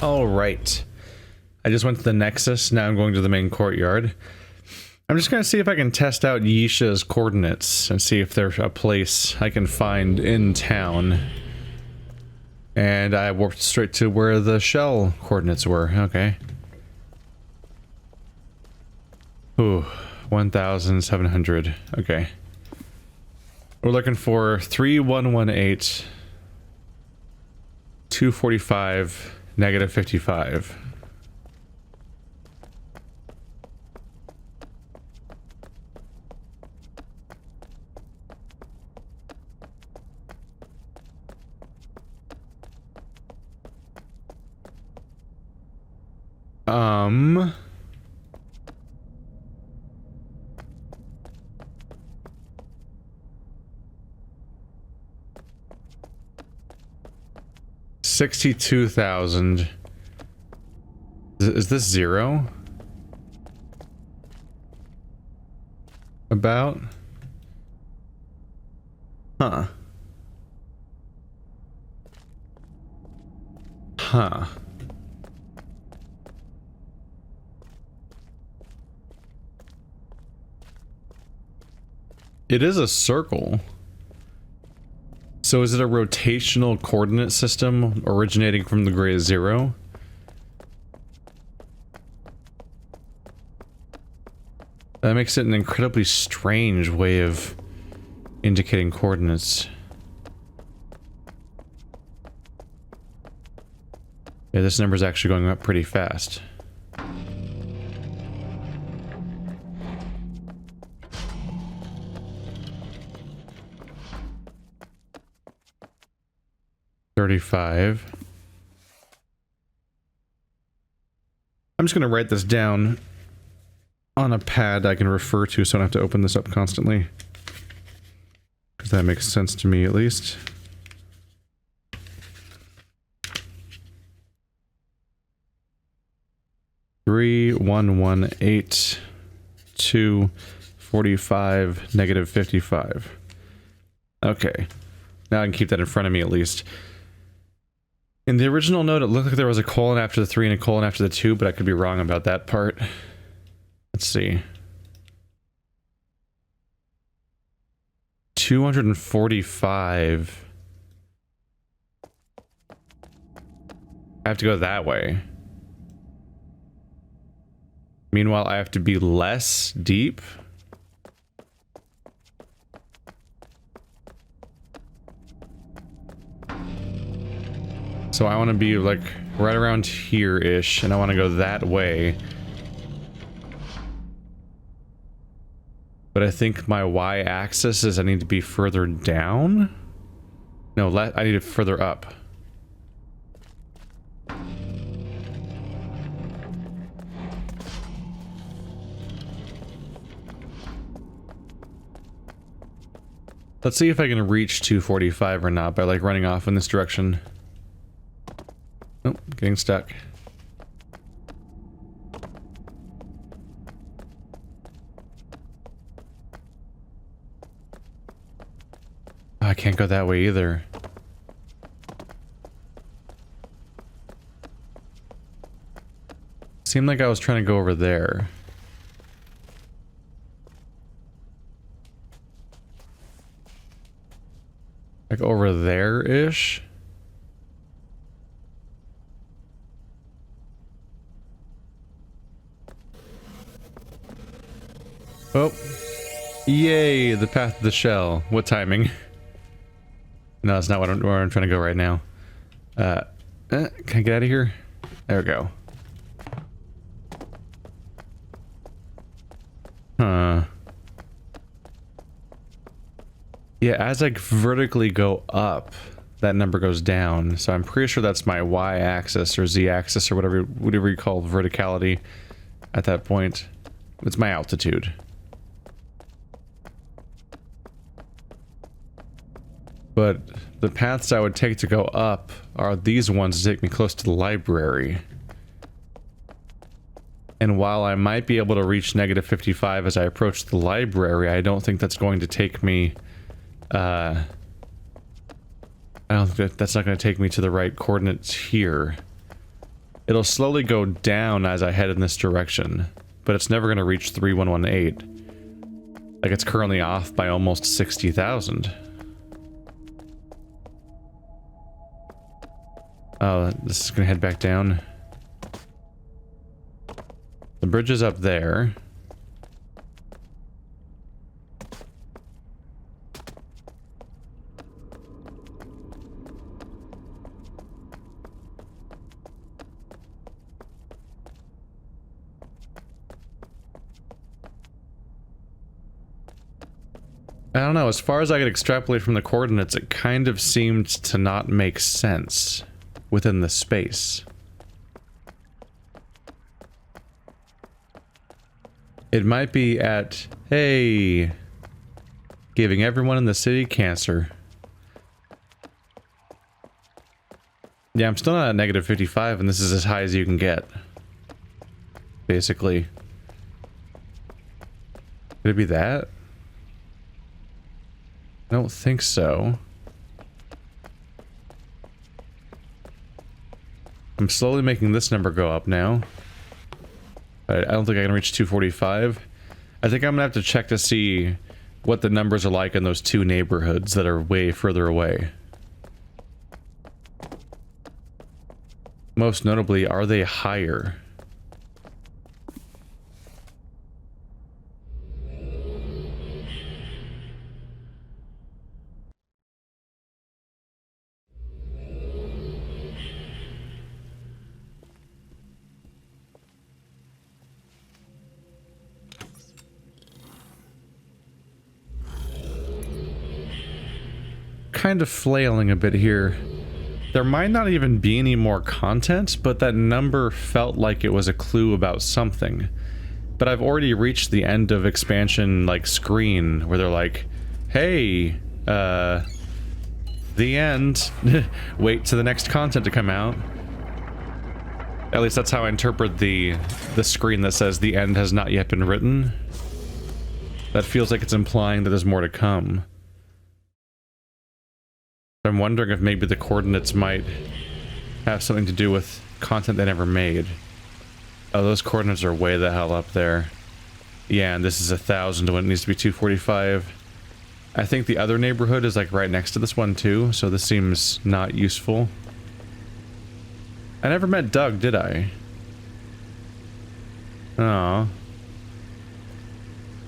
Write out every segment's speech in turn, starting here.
All right. I just went to the Nexus. Now I'm going to the main courtyard. I'm just going to see if I can test out Yeesha's coordinates and see if there's a place I can find in town. And I warped straight to where the shell coordinates were. Okay. Ooh, 1,700. Okay. We're looking for 3118, 245, -55. Um... 62,000. Is this 0? About? Huh. Huh. It is a circle. So is it a rotational coordinate system originating from the gray 0? That makes it an incredibly strange way of indicating coordinates. Yeah, this number's actually going up pretty fast. I'm just going to write this down on a pad I can refer to so I don't have to open this up constantly. Because that makes sense to me at least. (3,118) 245 -55. Okay. Now I can keep that in front of me at least. In the original note, it looked like there was a colon after the 3 and a colon after the 2, but I could be wrong about that part. Let's see. 245. I have to go that way. Meanwhile, I have to be less deep. So I want to be like right around here-ish, and I want to go that way. But I think my y-axis is I need to be further down? No, I need it further up. Let's see if I can reach 245 or not by like running off in this direction. Oh, getting stuck. Oh, I can't go that way either. Seemed like I was trying to go over there. Like over there-ish? Oh. Yay, the path to the shell. What timing? No, that's not where I'm trying to go right now. Can I get out of here? There we go. Huh. Yeah, as I vertically go up, that number goes down. So I'm pretty sure that's my y-axis or z-axis or whatever you call verticality at that point. It's my altitude. But the paths I would take to go up are these ones to take me close to the library. And while I might be able to reach -55 as I approach the library, I don't think that's going to take me... I don't think that's not going to take me to the right coordinates here. It'll slowly go down as I head in this direction, but it's never going to reach 3118. Like, it's currently off by almost 60,000. Oh, this is going to head back down. The bridge is up there. I don't know, as far as I could extrapolate from the coordinates, it kind of seemed to not make sense within the space. It might be at, hey, giving everyone in the city cancer. Yeah, I'm still not at negative 55, and this is as high as you can get. Basically. Could it be that? I don't think so. I'm slowly making this number go up now. I don't think I can reach 245. I think I'm gonna have to check to see what the numbers are like in those two neighborhoods that are way further away. Most notably, are they higher? Kind of flailing a bit here. There might not even be any more content, but that number felt like it was a clue about something. But I've already reached the end of expansion, like, screen, where they're like, hey, the end. Wait to the next content to come out. At least that's how I interpret the screen that says the end has not yet been written. That feels like it's implying that there's more to come. I'm wondering if maybe the coordinates might have something to do with content they never made. Oh, those coordinates are way the hell up there. Yeah, and this is 1,000 when it needs to be 245. I think the other neighborhood is like right next to this one too, so this seems not useful. I never met Doug, did I? Oh.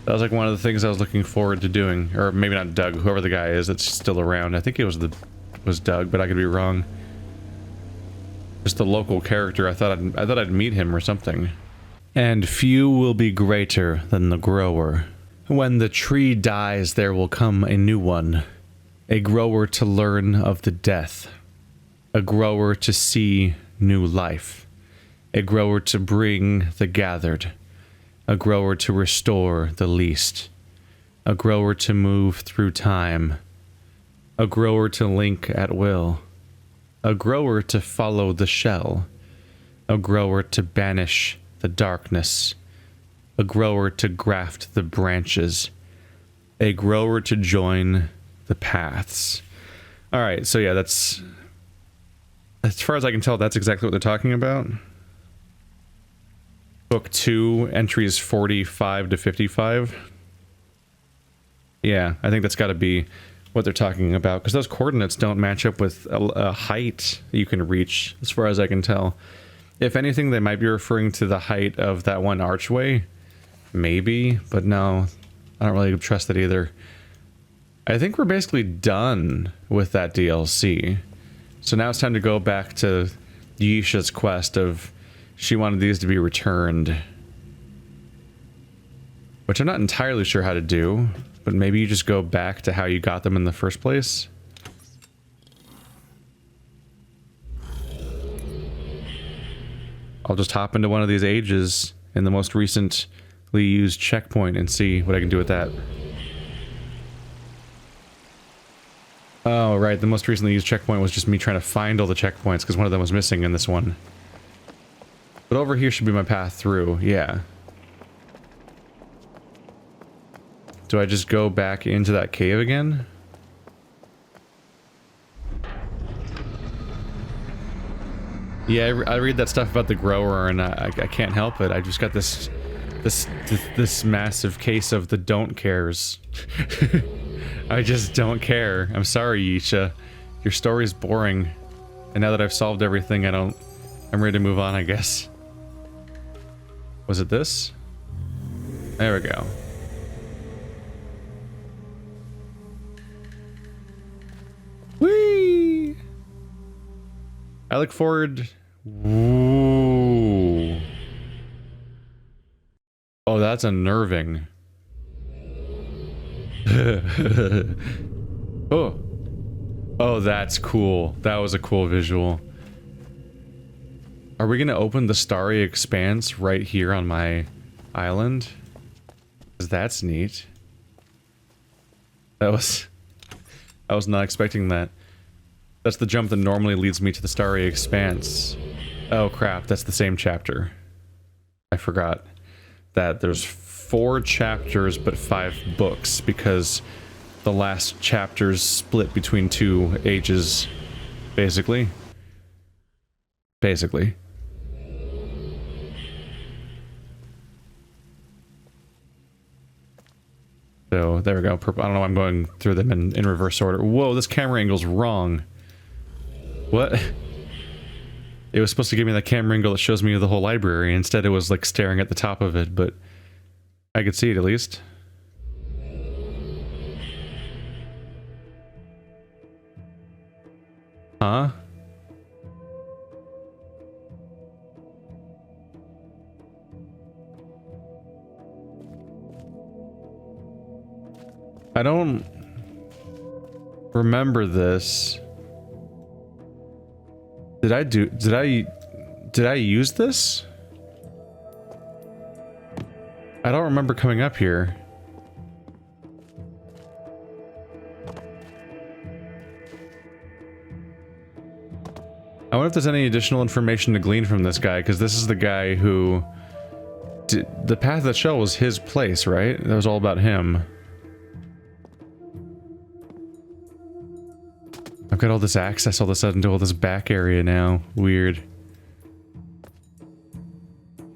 That was like one of the things I was looking forward to doing. Or maybe not Doug, whoever the guy is that's still around. I think it was Doug, but I could be wrong. Just the local character. I thought I'd meet him or something. And few will be greater than the grower. When the tree dies, there will come a new one. A grower to learn of the death. A grower to see new life. A grower to bring the gathered. A grower to restore the least. A grower to move through time. A grower to link at will. A grower to follow the shell. A grower to banish the darkness. A grower to graft the branches. A grower to join the paths. Alright, so yeah, that's... as far as I can tell, that's exactly what they're talking about. Book 2, entries 45 to 55. Yeah, I think that's got to be what they're talking about, because those coordinates don't match up with a height you can reach, as far as I can tell. If anything, they might be referring to the height of that one archway. Maybe, but no, I don't really trust it either. I think we're basically done with that DLC. So now it's time to go back to Yeesha's quest of... she wanted these to be returned. Which I'm not entirely sure how to do, but maybe you just go back to how you got them in the first place. I'll just hop into one of these ages in the most recently used checkpoint and see what I can do with that. Oh, right, the most recently used checkpoint was just me trying to find all the checkpoints because one of them was missing in this one. But over here should be my path through, yeah. Do I just go back into that cave again? Yeah, I read that stuff about the grower, and I can't help it. I just got this massive case of the don't cares. I just don't care. I'm sorry, Yeesha. Your story's boring. And now that I've solved everything, I'm ready to move on, I guess. Was it this? There we go. Whee! I look forward... Ooh. Oh, that's unnerving. Oh. Oh, that's cool. That was a cool visual. Are we gonna open the starry expanse right here on my island? 'Cause that's neat. I was not expecting that. That's the jump that normally leads me to the starry expanse. Oh crap, that's the same chapter. I forgot that there's 4 chapters but 5 books because the last chapter's split between 2 ages, basically. Basically. So, there we go. I don't know why I'm going through them in reverse order. Whoa, this camera angle's wrong. What? It was supposed to give me that camera angle that shows me the whole library. Instead, it was like staring at the top of it, but I could see it at least. Huh? I don't remember this. Did I use this? I don't remember coming up here. I wonder if there's any additional information to glean from this guy, because this is the guy who... the path of the shell was his place, right? That was all about him. I've got all this access all of a sudden to all this back area now. Weird.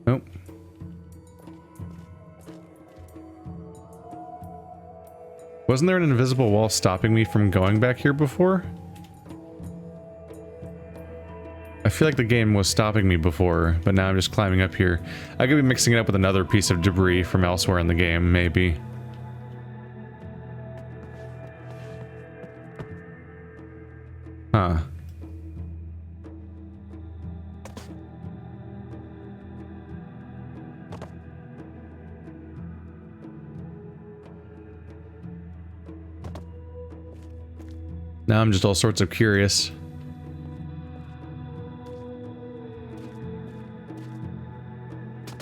Nope. Wasn't there an invisible wall stopping me from going back here before? I feel like the game was stopping me before, but now I'm just climbing up here. I could be mixing it up with another piece of debris from elsewhere in the game, maybe. Huh. Now I'm just all sorts of curious.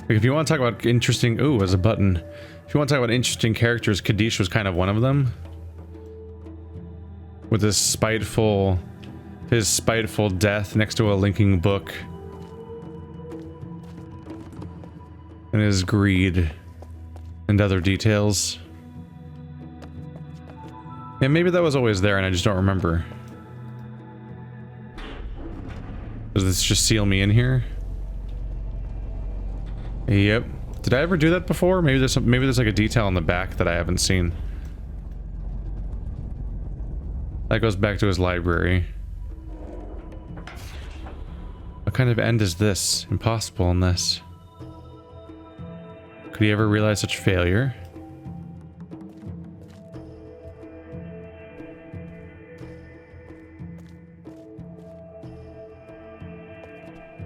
Like, if you want to talk about interesting... Ooh, there's a button. If you want to talk about interesting characters, Kaddish was kind of one of them. With his spiteful death next to a linking book. And his greed. And other details. Yeah, maybe that was always there and I just don't remember. Does this just seal me in here? Yep. Did I ever do that before? Maybe there's like a detail on the back that I haven't seen. That goes back to his library. What kind of end is this? Impossible in this. Could he ever realize such failure?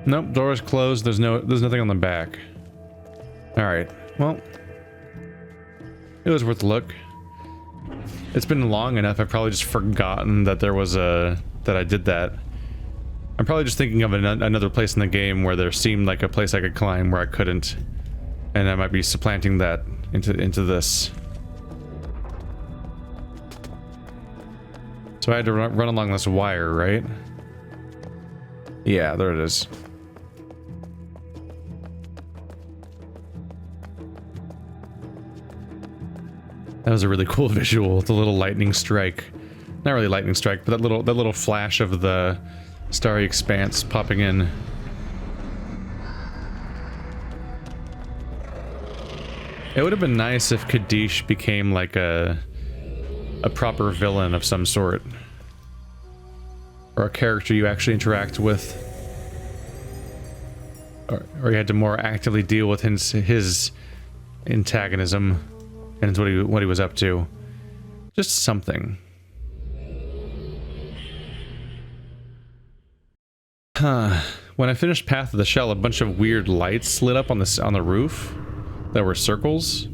Nope, door is closed. There's nothing on the back. Alright, well, it was worth a look. It's been long enough, I've probably just forgotten that there was that I did that. I'm probably just thinking of another place in the game where there seemed like a place I could climb where I couldn't. And I might be supplanting that into this. So I had to run along this wire, right? Yeah, there it is. That was a really cool visual, the little lightning strike. Not really lightning strike, but that little flash of the starry expanse popping in. It would have been nice if Kaddish became like a proper villain of some sort. Or a character you actually interact with. Or you had to more actively deal with his antagonism and what he was up to. Just something. Huh. When I finished Path of the Shell, a bunch of weird lights lit up on the roof that were circles.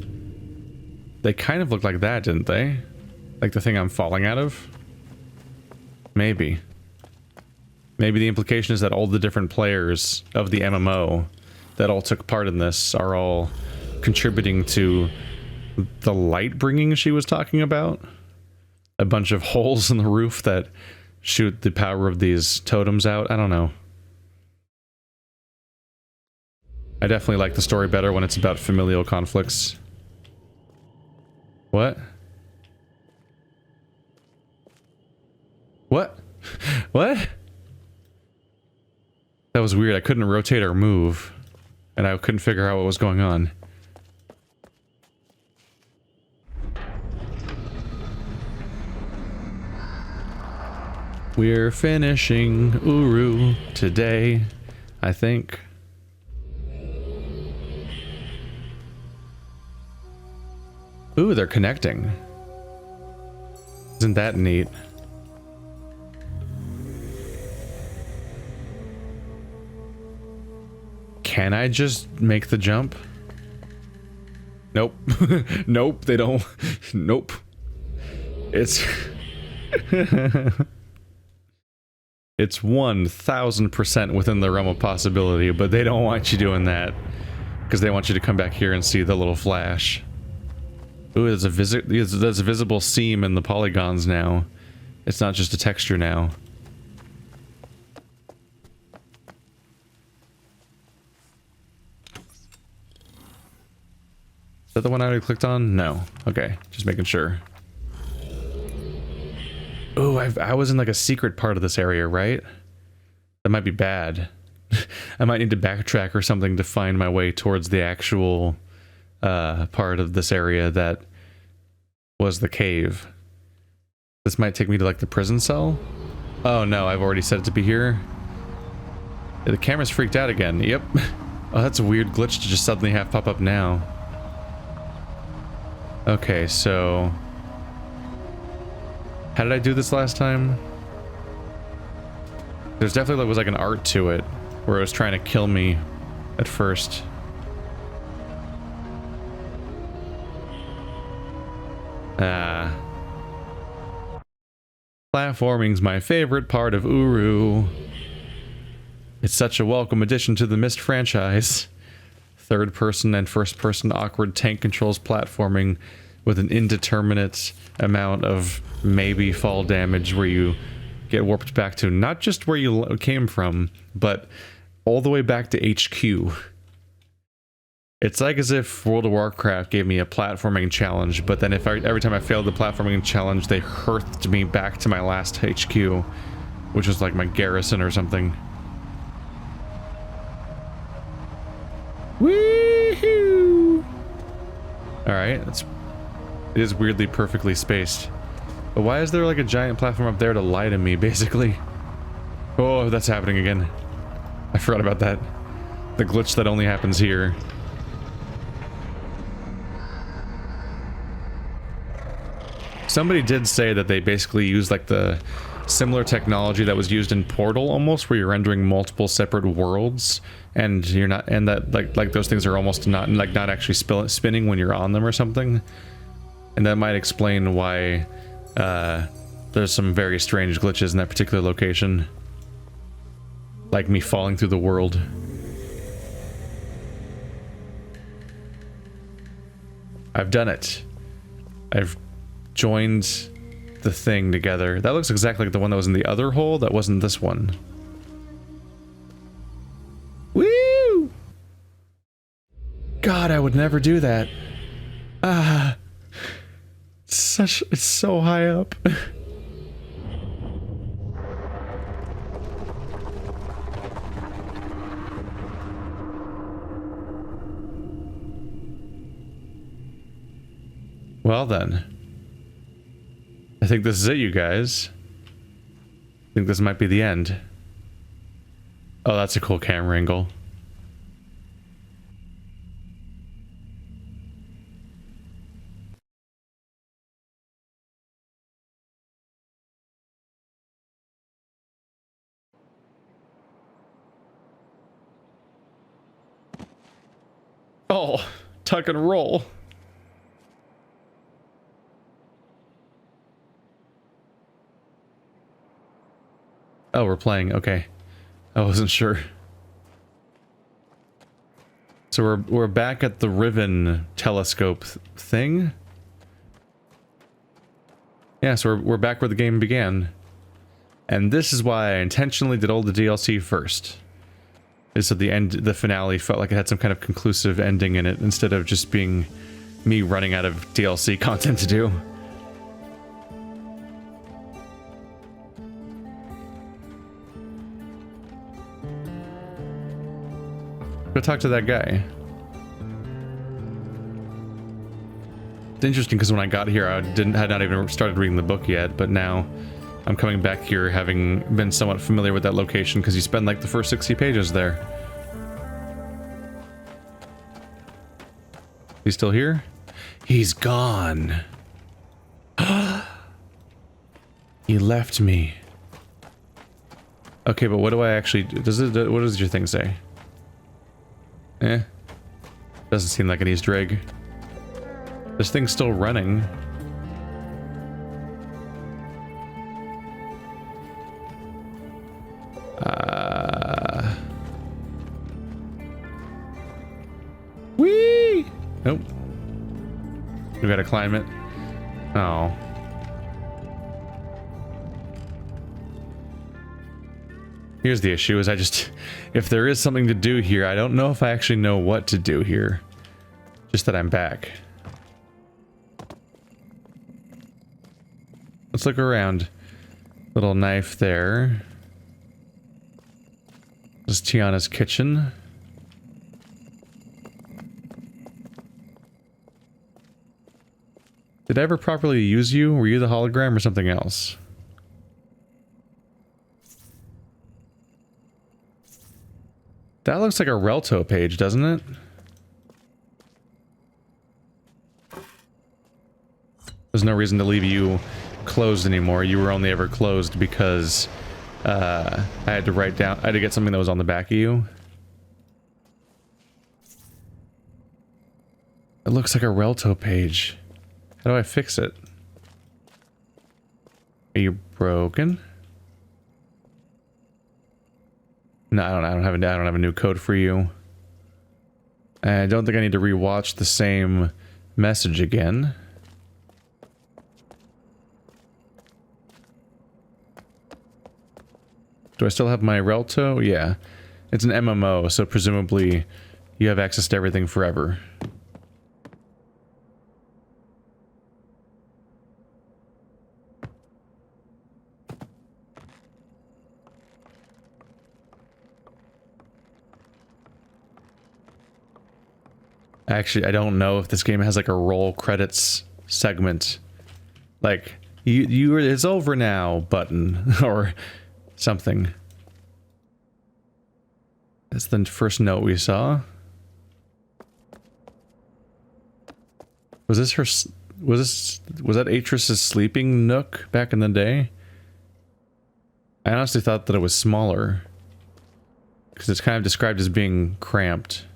They kind of looked like that, didn't they? Like the thing I'm falling out of? Maybe. Maybe the implication is that all the different players of the MMO that all took part in this are all contributing to the light bringing she was talking about. A bunch of holes in the roof that shoot the power of these totems out. I don't know. I definitely like the story better when it's about familial conflicts. What? What? What? That was weird. I couldn't rotate or move. And I couldn't figure out what was going on. We're finishing Uru today, I think. Ooh, they're connecting. Isn't that neat? Can I just make the jump? Nope. Nope, they don't. Nope. It's... It's 1000% within the realm of possibility, but they don't want you doing that. Because they want you to come back here and see the little flash. Ooh, there's a visible seam in the polygons now. It's not just a texture now. Is that the one I already clicked on? No. Okay, just making sure. Ooh, I was in like a secret part of this area, right? That might be bad. I might need to backtrack or something to find my way towards the actual part of this area that was the cave. This might take me to like the prison cell. Oh no, I've already set it to be here. Yeah, the camera's freaked out again. Yep. Oh, that's a weird glitch to just suddenly have pop up now. Okay, so... How did I do this last time? There's definitely was like an art to it, where it was trying to kill me at first. Platforming's my favorite part of Uru. It's such a welcome addition to the Myst franchise. Third person and first person awkward tank controls platforming with an indeterminate amount of maybe fall damage where you get warped back to not just where you came from, but all the way back to HQ. It's like as if World of Warcraft gave me a platforming challenge, but then if every time I failed the platforming challenge, they hurthed me back to my last HQ, which was like my garrison or something. Woohoo! Alright, it is weirdly perfectly spaced. But why is there like a giant platform up there to lie to me, basically? Oh, that's happening again. I forgot about that. The glitch that only happens here. Somebody did say that they basically use like the similar technology that was used in Portal almost, where you're rendering multiple separate worlds and you're not, and that like those things are almost not actually spinning when you're on them or something. And that might explain why there's some very strange glitches in that particular location. Like me falling through the world. I've done it. I've joined the thing together. That looks exactly like the one that was in the other hole. That wasn't this one. Woo! God, I would never do that. Ah. It's so high up. Well then. I think this is it, you guys. I think this might be the end. Oh, that's a cool camera angle. Oh, tuck and roll. Oh, we're playing. Okay. I wasn't sure. So we're back at the Riven telescope thing. Yeah, so we're back where the game began. And this is why I intentionally did all the DLC first. Is so the finale felt like it had some kind of conclusive ending in it instead of just being me running out of DLC content to do. Go talk to that guy. It's interesting because when I got here, I had not even started reading the book yet, but now I'm coming back here having been somewhat familiar with that location because you spend like the first 60 pages there. He's still here? He's gone. He left me. Okay, but what do I actually what does your thing say? Eh. Doesn't seem like an Easter egg. This thing's still running. Whee! Nope. We gotta climb it. Oh. Here's the issue, is if there is something to do here, I don't know if I actually know what to do here. Just that I'm back. Let's look around. Little knife there. This is Tiana's kitchen. Did I ever properly use you? Were you the hologram or something else? That looks like a Relto page, doesn't it? There's no reason to leave you closed anymore. You were only ever closed because I had to get something that was on the back of you. It looks like a Relto page. How do I fix it? Are you broken? No, I don't have a new code for you. I don't think I need to rewatch the same message again. Do I still have my Relto? Yeah. It's an MMO, so presumably you have access to everything forever. Actually, I don't know if this game has like a roll credits segment. Like, it's over now button or something. That's the first note we saw. Was that Atrus' sleeping nook back in the day? I honestly thought that it was smaller. Because it's kind of described as being cramped.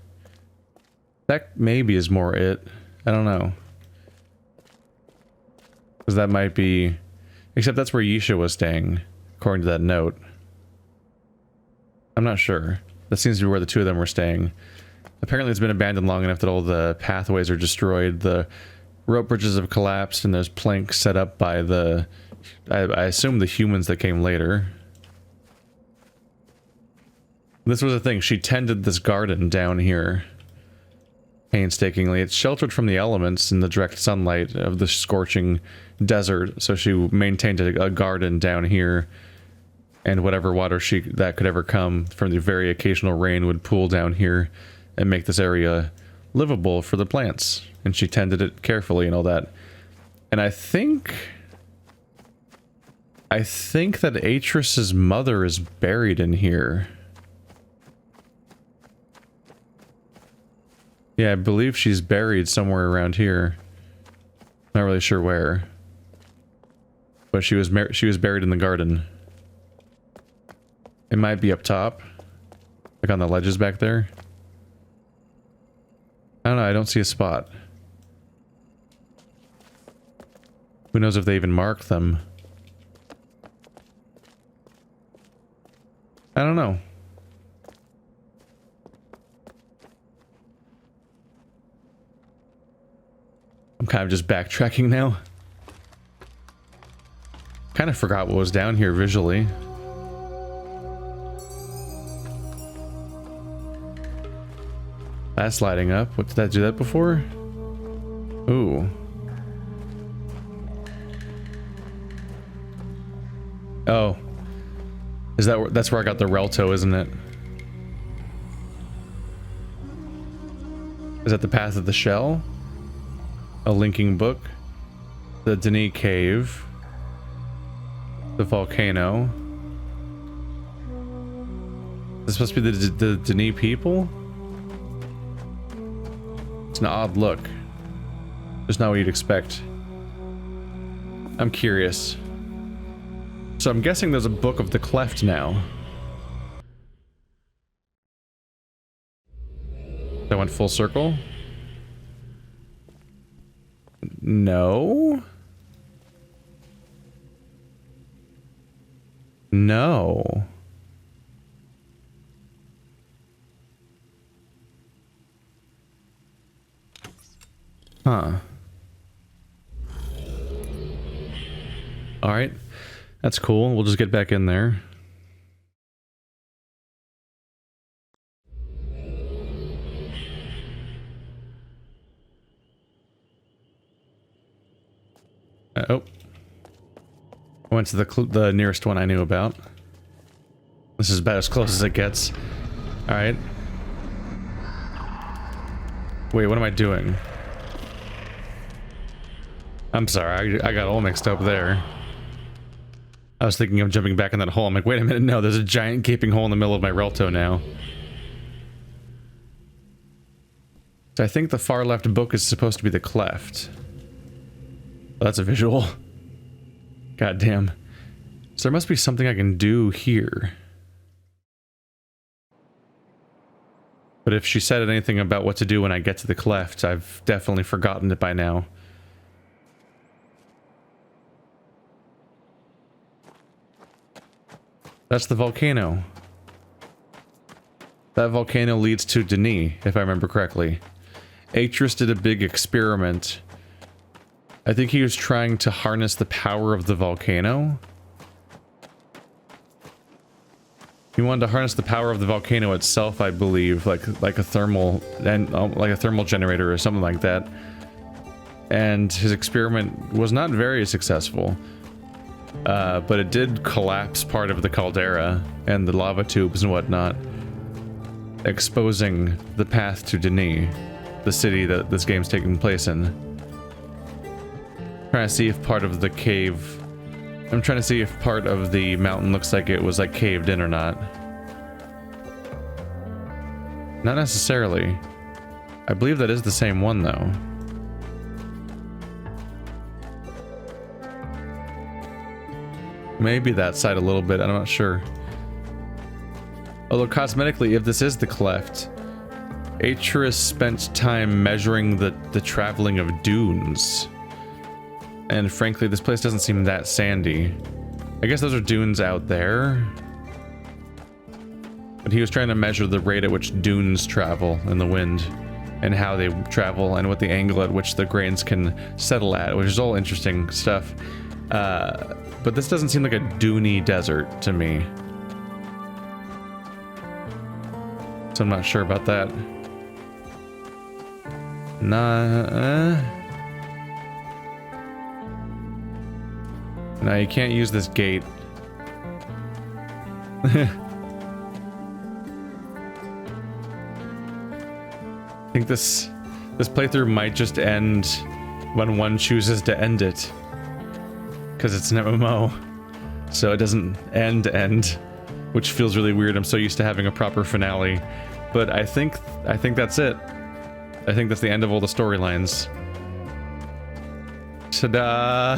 That maybe is more it. I don't know. Because that might be... Except that's where Yeesha was staying, according to that note. I'm not sure. That seems to be where the two of them were staying. Apparently it's been abandoned long enough that all the pathways are destroyed. The rope bridges have collapsed and there's planks set up by the... I assume the humans that came later. This was the thing. She tended this garden down here. Painstakingly. It's sheltered from the elements in the direct sunlight of the scorching desert, so she maintained a garden down here, and whatever water that could ever come from the very occasional rain would pool down here and make this area livable for the plants, and she tended it carefully and all that. And I think that Atrus's mother is buried in here. Yeah, I believe she's buried somewhere around here. Not really sure where. But she was buried in the garden. It might be up top. Like on the ledges back there. I don't know, I don't see a spot. Who knows if they even marked them? I don't know. I'm kind of just backtracking now. Kind of forgot what was down here visually. That's lighting up. What, did that do that before? Ooh. Oh. Is that where, that's where I got the Relto, isn't it? Is that the Path of the Shell? A linking book? The Denis Cave? The volcano? Is this supposed to be the Denis people? It's an odd look. Just not what you'd expect. I'm curious. So I'm guessing there's a book of the Cleft now. That went full circle? No? No. Huh. Alright. That's cool. We'll just get back in there. Oh. I went to the nearest one I knew about. This is about as close as it gets. Alright. Wait, what am I doing? I'm sorry, I got all mixed up there. I was thinking of jumping back in that hole. I'm like, wait a minute, no, there's a giant gaping hole in the middle of my Relto now. So I think the far left book is supposed to be the Cleft. Oh, that's a visual. God damn. So there must be something I can do here. But if she said anything about what to do when I get to the Cleft, I've definitely forgotten it by now. That's the volcano. That volcano leads to Denis, if I remember correctly. Atrus did a big experiment. I think he was trying to harness the power of the volcano. He wanted to harness the power of the volcano itself, I believe, like a thermal generator or something like that. And his experiment was not very successful. But it did collapse part of the caldera and the lava tubes and whatnot, exposing the path to Denis, the city that this game's taking place in. Trying to see if part of the cave... I'm trying to see if part of the mountain looks like it was like caved in or not. Not necessarily. I believe that is the same one though. Maybe that side a little bit, I'm not sure. Although cosmetically, if this is the Cleft, Atrus spent time measuring the traveling of dunes. And frankly, this place doesn't seem that sandy. I guess those are dunes out there. But he was trying to measure the rate at which dunes travel in the wind, and how they travel, and what the angle at which the grains can settle at, which is all interesting stuff. But this doesn't seem like a duney desert to me. So I'm not sure about that. No, you can't use this gate. I think this playthrough might just end when one chooses to end it. Because it's an MMO. So it doesn't end, which feels really weird. I'm so used to having a proper finale. But I think that's it. I think that's the end of all the storylines. Ta-da!